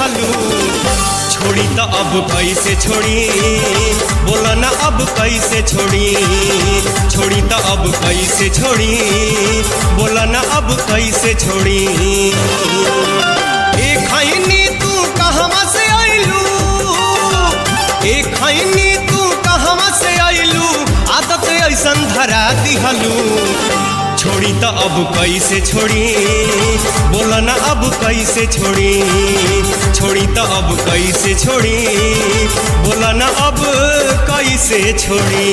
दिहलू। छोड़ी तो अब कैसे छोड़ी, बोला ना अब कैसे छोड़ी। छोड़ी तो अब कैसे छोड़ी, बोला ना अब कैसे छोड़ी। एक खैनी तू कहवा से आइलू, एक खैनी तू कहवा से आइलू, आदत ऐसन धरा दिहलू। छोड़ी तो अब कैसे छोड़ी, बोला ना अब कैसे छोड़ी। छोड़ी तो अब कैसे छोड़ी, बोला ना अब कैसे छोड़ी।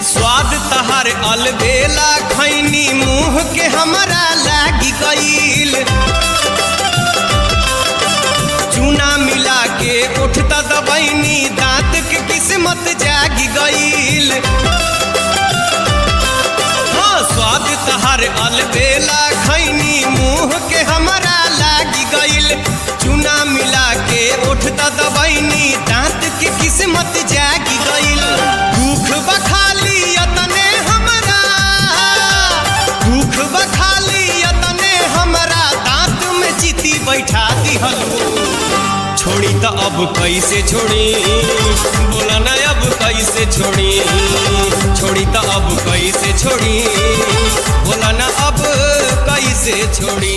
स्वाद तहार अलबेला खैनी मुँह के हमारा लागी गईल। चूना मिला के उठता दबैनी दांत के किस्मत जागी गईल। हाँ स्वाद तहार अलबेला खैनी मुँह के हमारा लागी गईल। चूना मिला के उठता दबैनी दांत के किस्मत जागी गईल। दुख बखाली यतने हमरा, दुख बखाली यतने हमरा, दांत में चिती बैठा दिहलू। छोड़ी तो अब कैसे छोड़ी, बोला ना अब कैसे छोड़ी। छोड़ी तो अब कैसे छोड़ी, बोला ना अब कैसे छोड़ी।